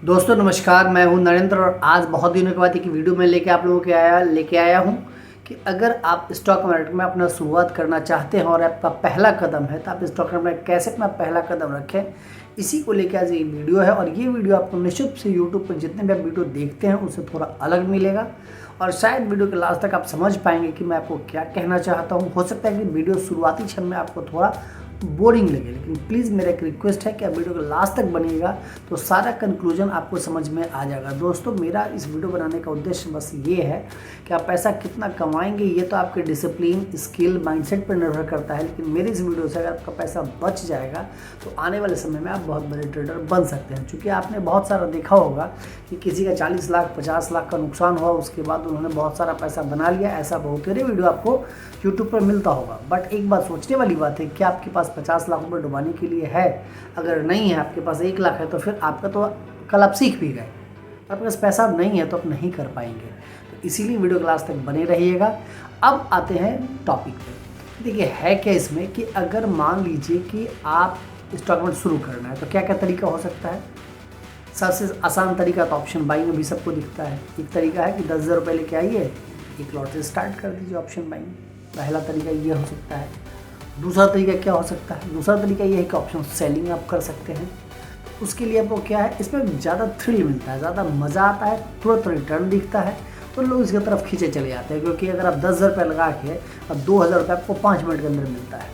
दोस्तों नमस्कार, मैं हूं नरेंद्र और आज बहुत दिनों के बाद एक वीडियो में आप लोगों के लेके आया हूं कि अगर आप स्टॉक मार्केट में अपना शुरुआत करना चाहते हैं और आपका पहला कदम है तो आप स्टॉक मार्केट में कैसे अपना पहला कदम रखें, इसी को लेकर आज ये वीडियो है। और ये वीडियो आपको निश्चित रूप से यूट्यूब पर जितने भी आप वीडियो देखते हैं उससे थोड़ा अलग मिलेगा और शायद वीडियो के लास्ट तक आप समझ पाएंगे कि मैं आपको क्या कहना चाहता हूँ। हो सकता है कि वीडियो शुरुआती क्षण में आपको थोड़ा बोरिंग लगे, लेकिन प्लीज़ मेरा एक रिक्वेस्ट है कि आप वीडियो को लास्ट तक बनिएगा तो सारा कंक्लूजन आपको समझ में आ जाएगा। दोस्तों मेरा इस वीडियो बनाने का उद्देश्य बस ये है कि आप पैसा कितना कमाएंगे ये तो आपके डिसिप्लिन, स्किल, माइंडसेट पर निर्भर करता है, लेकिन मेरी इस वीडियो से अगर आपका पैसा बच जाएगा तो आने वाले समय में आप बहुत बड़े ट्रेडर बन सकते हैं। क्योंकि आपने बहुत सारा देखा होगा कि किसी का 40 लाख 50 लाख का नुकसान हुआ, उसके बाद उन्होंने बहुत सारा पैसा बना लिया। ऐसा बहुत सारे वीडियो आपको यूट्यूब पर मिलता होगा। बट एक बात सोचने वाली बात है कि आपके पास 50 लाख रुपये डुबाने के लिए है। अगर नहीं है, आपके पास 1 लाख है, तो फिर आपका तो कल आप सीख भी गए। आपके पास पैसा नहीं है तो आप नहीं कर पाएंगे। तो इसीलिए वीडियो क्लास तक बने रहिएगा। अब आते हैं टॉपिक पे। देखिए है क्या इसमें कि अगर मान लीजिए कि आप स्टॉक मार्केट शुरू करना है तो क्या क्या तरीका हो सकता है। सबसे आसान तरीका तो ऑप्शन बाइंग अभी सबको दिखता है। एक तरीका है कि 10,000 रुपये लेके आइए, एक लॉट से स्टार्ट कर दीजिए ऑप्शन बाइंग। पहला तरीका ये हो सकता है। दूसरा तरीका क्या हो सकता है? दूसरा तरीका ये है कि ऑप्शन सेलिंग आप कर सकते हैं। उसके लिए आपको क्या है, इसमें ज़्यादा थ्रिल मिलता है, ज़्यादा मज़ा आता है, तुरंत रिटर्न दिखता है तो लोग इसकी तरफ खींचे चले जाते हैं। क्योंकि अगर आप 10,000 रुपये लगा के अब 2,000 रुपये आपको 5 मिनट के अंदर मिलता है।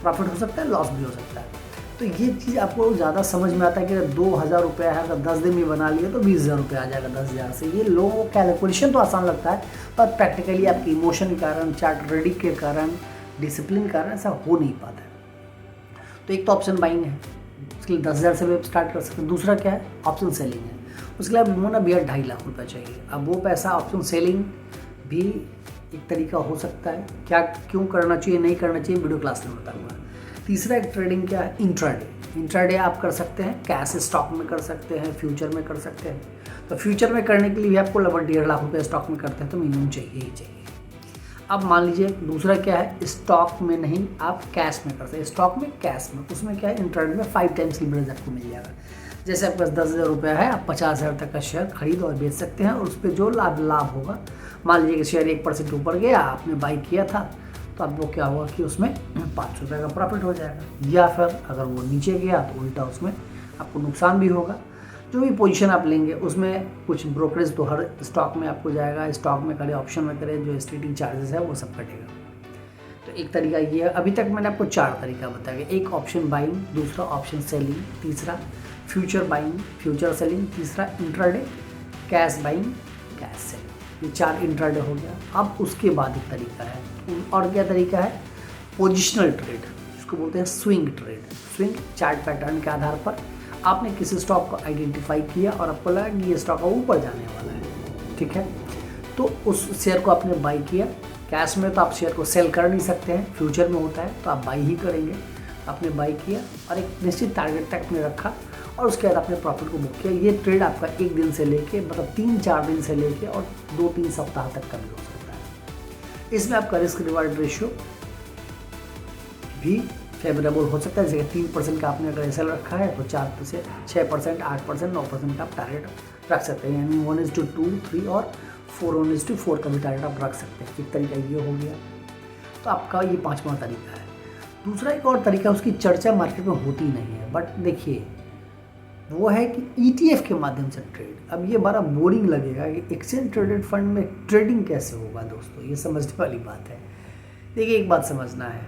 प्रॉफिट हो सकता है, लॉस भी हो सकता है। तो ये चीज़ आपको ज़्यादा समझ में आता है कि 2,000 रुपये है, अगर 10 दिन में बना लिए तो 20,000 रुपये आ जाएगा 10,000 से। ये लोगों को कैलकुलेशन तो आसान लगता है, पर प्रैक्टिकली आपके इमोशन के कारण, चार्ट रीडिंग के कारण, डिसिप्लिन के कारण ऐसा हो नहीं पाता है। तो एक तो ऑप्शन बाइंग है, उसके लिए 10,000 से भी स्टार्ट कर सकते हैं। दूसरा क्या है, ऑप्शन सेलिंग है। उसके लिए आप ना भैया 2.5 लाख रुपये चाहिए। अब वो पैसा ऑप्शन सेलिंग भी एक तरीका हो सकता है। क्या क्यों करना चाहिए नहीं करना चाहिए वीडियो क्लास में बताऊँगा। तीसरा एक ट्रेडिंग क्या है, इंट्राडे। इंट्राडे आप कर सकते हैं, कैश स्टॉक में कर सकते हैं, फ्यूचर में कर सकते हैं। तो फ्यूचर में करने के लिए भी आपको लगभग 1.5 लाख रुपये स्टॉक में करते हैं तो मिनिमम चाहिए ही चाहिए। अब मान लीजिए दूसरा क्या है, स्टॉक में नहीं, आप कैश में कर सकते हैं। स्टॉक में, कैश में, उसमें क्या है, इंट्राडे में 5 टाइम्स लीवरेज आपको मिल जाएगा। जैसे आपके पास 10,000 रुपया है, आप 50,000 तक का शेयर खरीद और बेच सकते हैं और उस पर जो लाभ होगा, मान लीजिए कि शेयर 1% ऊपर गया, आपने बाई किया था, तो आपको क्या होगा कि उसमें 500 रुपये का प्रॉफिट हो जाएगा। या फिर अगर वो नीचे गया तो उल्टा उसमें आपको नुकसान भी होगा। जो भी पोजीशन आप लेंगे उसमें कुछ ब्रोकरेज तो हर स्टॉक में आपको जाएगा। स्टॉक में करें, ऑप्शन में करें, जो स्ट्रीटिंग चार्जेस है वो सब कटेगा। तो एक तरीका ये है। अभी तक मैंने आपको 4 तरीका बताया। एक ऑप्शन बाइंग, दूसरा ऑप्शन सेलिंग, तीसरा फ्यूचर बाइंग, फ्यूचर सेलिंग, तीसरा intraday, cash buying, cash selling. ये 4 इंट्राडे हो गया। अब उसके बाद एक तरीका है, और क्या तरीका है, पोजिशनल ट्रेड, जिसको बोलते हैं swing trade. Swing chart pattern के आधार पर आपने किसी स्टॉक को आइडेंटिफाई किया और आपको लगा कि ये स्टॉक ऊपर जाने वाला है, ठीक है, तो उस शेयर को आपने बाई किया। कैश में तो आप शेयर को सेल कर नहीं सकते हैं, फ्यूचर में होता है तो आप बाई ही करेंगे। आपने बाई किया और एक निश्चित टारगेट तक आपने रखा और उसके बाद आपने प्रॉफिट को बुक किया। ये ट्रेड आपका 1 दिन से लेके मतलब 3-4 दिन से लेके और 2-3 सप्ताह तक का भी हो सकता है। इसमें आपका रिस्क रिवार्ड रेशियो भी फेवरेबल हो सकता है। जैसे 3% का आपने अगर एसएल रखा है तो 4 से 6%, 8%, 9% का आप टारगेट रख सकते हैं। यानी 1:2, 3 और 4:4 का भी टारगेट आप रख सकते हैं। एक तरीका ये हो गया। तो आपका ये 5वां तरीका है। दूसरा एक और तरीका, उसकी चर्चा मार्केट में होती नहीं है, बट देखिए वो है कि ETF के माध्यम से ट्रेड। अब ये बड़ा बोरिंग लगेगा कि एक्सचेंज ट्रेडेड फंड में ट्रेडिंग कैसे होगा। दोस्तों ये समझने वाली बात है। देखिए एक बात समझना है,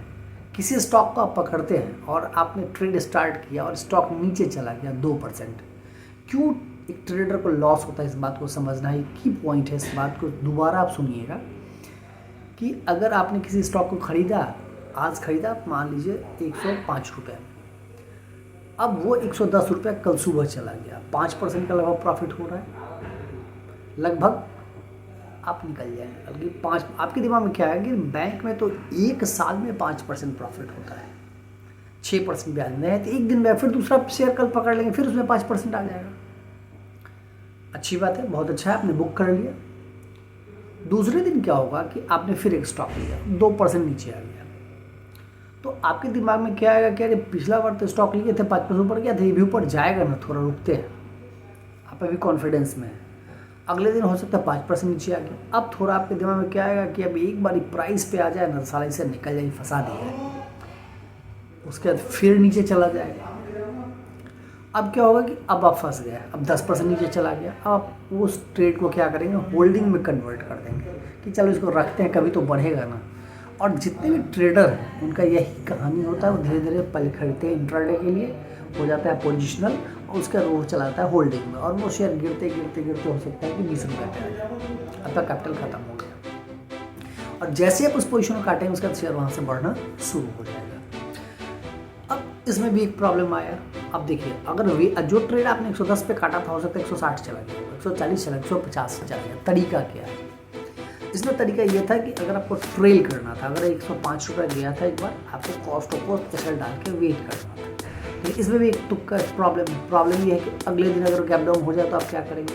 किसी स्टॉक को आप पकड़ते हैं और आपने ट्रेड स्टार्ट किया और स्टॉक नीचे चला गया 2%, क्यों एक ट्रेडर को लॉस होता है, इस बात को समझना है। की पॉइंट है, इस बात को दोबारा आप सुनिएगा कि अगर आपने किसी स्टॉक को खरीदा, आज खरीदा मान लीजिए 105 रुपये, अब वो 110 रुपये कल सुबह चला गया, 5% का लगभग प्रॉफिट हो रहा है, लगभग आप निकल जाएंगे। बल्कि 5, आपके दिमाग में क्या है कि बैंक में तो 1 साल में 5% प्रॉफिट होता है, 6% ब्याज नहीं है, तो एक दिन में फिर दूसरा शेयर कल पकड़ लेंगे, फिर उसमें 5% आ जाएगा। अच्छी बात है, बहुत अच्छा है, आपने बुक कर लिया। दूसरे दिन क्या होगा कि आपने फिर एक स्टॉक लिया, 2% नीचे आ गया, तो आपके दिमाग में क्या आएगा कि अरे पिछला बार तो स्टॉक लिए थे 5% ऊपर गया था, ये भी ऊपर जाएगा ना, थोड़ा रुकते हैं। आप अभी कॉन्फिडेंस में है, अगले दिन हो सकता है 5% नीचे आ गया। अब थोड़ा आपके दिमाग में क्या आएगा कि अब एक बारी प्राइस पे आ जाए ना, साला इसे निकल जाए, फंसा दिया है, उसके बाद फिर नीचे चला जाएगा। अब क्या होगा कि अब आप फंस गए, अब 10% नीचे चला गया। अब आप उस ट्रेड को क्या करेंगे, होल्डिंग में कन्वर्ट कर देंगे कि चलो इसको रखते हैं, कभी तो बढ़ेगा ना। और जितने भी ट्रेडर हैं उनका यही कहानी होता है, वो धीरे धीरे पल खरीदते हैं इंट्राडे के लिए, हो जाता है पोजिशनल, और उसका रोल चलाता है होल्डिंग में, और वो शेयर गिरते गिरते गिरते हो सकता है कि 20 रुपये पे आ जाए, आपका कैपिटल खत्म हो गया। और जैसे आप उस पोजीशन को काटेंगे उसका शेयर वहाँ से बढ़ना शुरू हो जाएगा। अब इसमें भी एक प्रॉब्लम आया। अब देखिए, अगर जो ट्रेड आपने 110 पे काटा था, हो सकता है 160 चला गया, 140 चला गया, 150 चला गया। तरीका क्या है इसमें? तरीका ये था कि अगर आपको ट्रेल करना था, अगर 105 रुपये गया था एक बार, आपको कॉस्ट ऑफ कॉस्ट प्रेशर डाल के वेट करना था। लेकिन इसमें भी एक तुक्का प्रॉब्लम ये है कि अगले दिन अगर गैप डाउन हो जाए तो आप क्या करेंगे,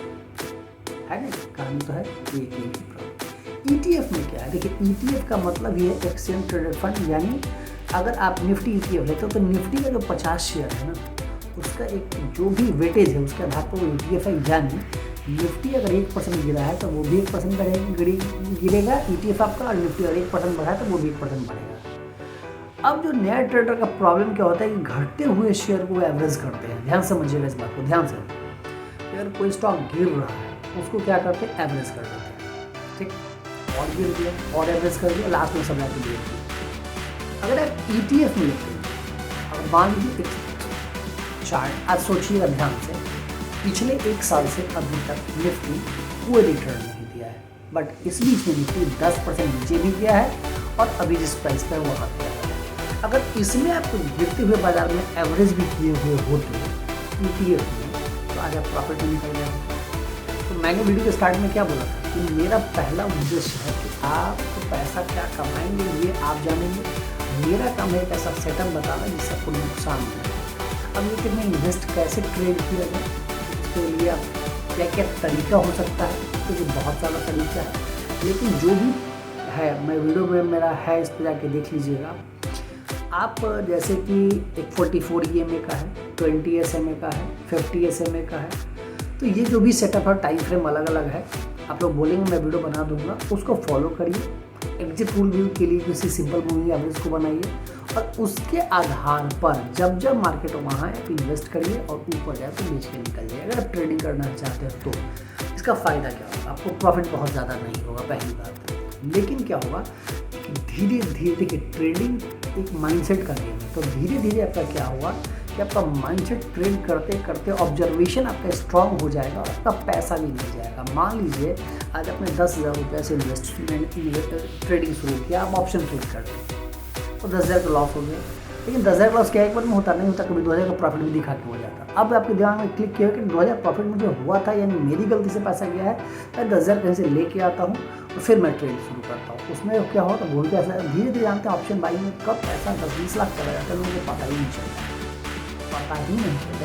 है ना? कहानी तो है ये प्रॉब्लम। ETF में क्या है? देखिए, ETF का मतलब ये है एक्सचेंज ट्रेडेड फंड, यानी अगर आप निफ्टी ETF लेते हो तो निफ्टी का जो 50 शेयर है ना, उसका एक जो भी वेटेज है उसके आधार पर वो ETF है। यानी निफ्टी अगर 1% गिरा है तो वो भी 1% गिरेगा ETF आपका, और निफ्टी अगर 1% बढ़ा है तो वो भी 1% बढ़ेगा। अब जो नया ट्रेडर का प्रॉब्लम क्या होता है कि घटते हुए शेयर को एवरेज करते हैं। ध्यान समझिएगा इस बात को, ध्यान से। अगर कोई स्टॉक गिर रहा है उसको क्या करते हैं, एवरेज कर देते हैं, ठीक, और गिर दिया और एवरेज कर दिया, लास्ट में सब जाके गिर दिया। अगर आप ETF में लेते हैं, और मान लीजिए चार्ट, आज सोचिएगा ध्यान से, पिछले 1 साल से अभी तक निफ्टी कोई रिटर्न नहीं दिया है, बट इस बीच में निफ्टी 10% नीचे भी गया है, और अभी जिस प्राइस पर वहाँ गया है। अगर इसमें आप गिरते हुए बाजार में एवरेज भी किए हुए होते ETF में, तो आज आप प्रॉफिट में निकल गए। तो मैंने वीडियो के स्टार्ट में क्या बोला था कि मेरा पहला उद्देश्य है कि आप तो पैसा क्या कमाएंगे ये आप जानेंगे, मेरा काम है एक ऐसा सेटअप बताना जिससे आपको नुकसान हो। अब ये कितने इन्वेस्ट कैसे ट्रेड किया जाए, उसके लिए आप क्या क्या तरीका हो सकता है, क्योंकि बहुत सारा तरीका है, लेकिन जो भी है मैं वीडियो में मेरा है, इस पर जाके देख लीजिएगा आप। जैसे कि एक 44 EMA का है, 20 SMA का है, 50 SMA का है। तो ये जो भी सेटअप है, टाइम फ्रेम अलग अलग है, आप लोग बोलेंगे मैं वीडियो बना दूंगा, उसको फॉलो करिए। एग्जिट रूल व्यू के लिए किसी सिंपल मूविंग एवरेज को बनाइए, और उसके आधार पर जब जब मार्केट वहाँ है आप इन्वेस्ट करिए, और ऊपर जाए तो बेच के निकल जाए। अगर आप ट्रेडिंग करना चाहते हो तो इसका फ़ायदा क्या होगा, आपको प्रॉफिट बहुत ज़्यादा नहीं होगा पहली बात, लेकिन क्या होगा कि धीरे धीरे, देखिए ट्रेडिंग एक माइंडसेट का गेम है, तो धीरे धीरे आपका क्या होगा कि आपका माइंडसेट ट्रेड करते करते ऑब्जर्वेशन आपका स्ट्रांग हो जाएगा, और आपका पैसा भी मिल जाएगा। मान लीजिए आज आपने 10,000 रुपये से इन्वेस्टमेंट ट्रेडिंग शुरू किया, आप ऑप्शन ट्रेड करते हैं तो 10,000 का लॉस हो गया, लेकिन 10,000 लॉस क्या एक बार में होता नहीं होता, कभी 2,000 का प्रॉफिट भी दिखा के हो जाता। अब आपके दिमाग में क्लिक किया कि 2,000 प्रॉफिट मुझे हुआ था, यानी मेरी गलती से पैसा गया है, मैं 10,000 कहीं से लेके आता हूँ और फिर मैं ट्रेड शुरू करता हूँ। उसमें क्या होता है, भूल के धीरे धीरे जानते हैं ऑप्शन बाइंग में कब पैसा 10-20 लाख चला जाता है, लोगों को पता ही नहीं चलता,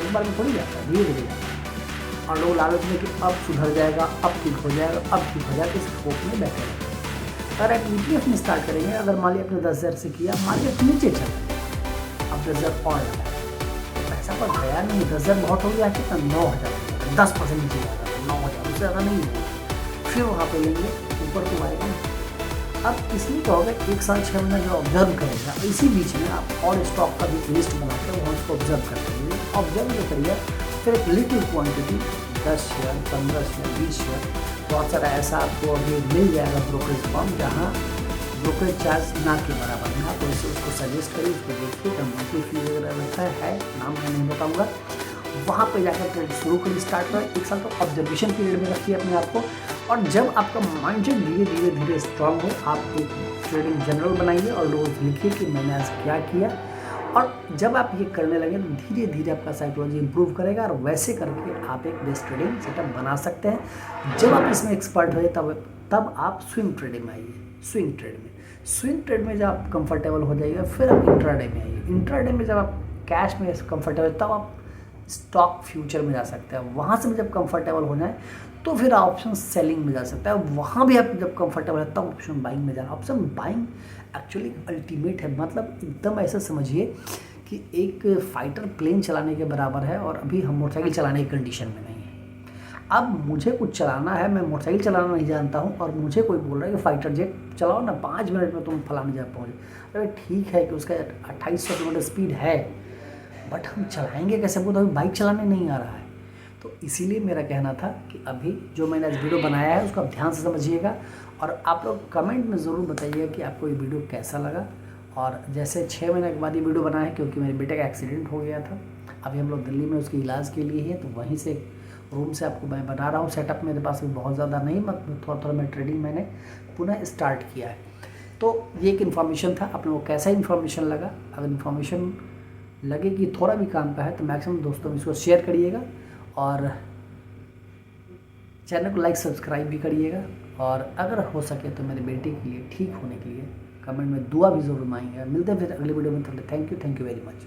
एक बार में थोड़ी जाता है, धीरे धीरे जाता है। और लोग लालच में कि अब सुधर जाएगा, अब ठीक हो जाएगा, अब ठीक हो जाएगा, इस होप में बैठे रहते हैं। अगर आप ETF में स्टार्ट करेंगे, अगर मान लिया आपने 10,000 से किया, मार्केट नीचे चला गया, अब 10,000 और लगा, पैसा पर गया नहीं, 10,000 बहुत हो गया, कितना 9,000, 10% नीचे जाएगा, 9,000 उससे ज़्यादा नहीं होगा, फिर वहाँ पे लेंगे, ऊपर तो आएगा। अब इसमें क्या होगा, 1 साल 6 महीना जो ऑब्जर्व करेगा, इसी बीच में आप और स्टॉक का भी लिस्ट बनाकर वहाँ उसको ऑब्जर्व करते हैं, ऑब्जर्व जो करिए, फिर एक little quantity 10 share, 15 share, 20 share, बहुत सारा ऐसा आपको अभी मिल जाएगा ब्रोकरेज फॉर्म, जहाँ ब्रोकरेज चार्ज ना के बराबर है। आप वैसे उसको सजेस्ट करिए, उसको देखिए, मंथली फी वगैरह रहता है, नाम मैं नहीं बताऊँगा, वहाँ पे जाकर ट्रेड शुरू करिए, स्टार्ट करें। 1 साल तो ऑब्जर्वेशन पीरियड में रखिए अपने आप को, और जब आपका माइंडसेट धीरे धीरे धीरे स्ट्रांग हो, आप एक ट्रेडिंग जनरल बनाइए और रोज़ लिखिए कि मैंने आज क्या किया, और जब आप ये करने लगे तो धीरे धीरे आपका साइकोलॉजी इंप्रूव करेगा, और वैसे करके आप एक बेस्ट ट्रेडिंग सेटअप बना सकते हैं। जब आप इसमें एक्सपर्ट हो तब आप स्विंग ट्रेडिंग में आइए। स्विंग ट्रेड में जब आप कंफर्टेबल हो जाइएगा, फिर आप इंट्राडे में आइए। इंट्राडे में जब आप कैश में कंफर्टेबल, तब आप स्टॉक फ्यूचर में जा सकते हैं। वहाँ से भी जब कंफर्टेबल हो जाए तो फिर ऑप्शन सेलिंग में जा सकता है। वहाँ भी आप जब कंफर्टेबल है तब ऑप्शन बाइंग में जाना। ऑप्शन बाइंग एक्चुअली अल्टीमेट है, मतलब एकदम ऐसा समझिए कि एक फाइटर प्लेन चलाने के बराबर है, और अभी हम मोटरसाइकिल चलाने की कंडीशन में नहीं है। अब मुझे कुछ चलाना है, मैं मोटरसाइकिल चलाना नहीं जानता हूँ और मुझे कोई बोल रहा है कि फाइटर जेट चलाओ ना, 5 मिनट में तुम फलाने जगह पहुँचे। अरे ठीक है कि उसका 2800 किलोमीटर स्पीड है, बट हम चलाएंगे कैसे? वो तो अभी बाइक चलाने नहीं आ रहा है। तो इसीलिए मेरा कहना था कि अभी जो मैंने आज वीडियो बनाया है उसको आप ध्यान से समझिएगा और आप लोग कमेंट में ज़रूर बताइएगा कि आपको ये वीडियो कैसा लगा। और जैसे 6 महीने के बाद ये वीडियो बनाया है क्योंकि मेरे बेटे का एक्सीडेंट हो गया था, अभी हम लोग दिल्ली में उसके इलाज के लिए हैं, तो वहीं से रूम से आपको मैं बना रहा हूँ। सेटअप मेरे पास भी बहुत ज़्यादा नहीं, मतलब थोड़ा थोड़ा मैं ट्रेडिंग मैंने पुनः स्टार्ट किया है। तो ये एक इन्फॉर्मेशन था, आप लोगों को कैसा इन्फॉर्मेशन लगा? अगर इन्फॉर्मेशन लगे कि थोड़ा भी काम का है तो मैक्सिमम दोस्तों में इसको शेयर करिएगा और चैनल को लाइक सब्सक्राइब भी करिएगा। और अगर हो सके तो मेरे बेटे के लिए ठीक होने के लिए कमेंट में दुआ भी ज़रूर मांगिएगा। मिलते हैं फिर अगले वीडियो में, थैंक यू वेरी मच।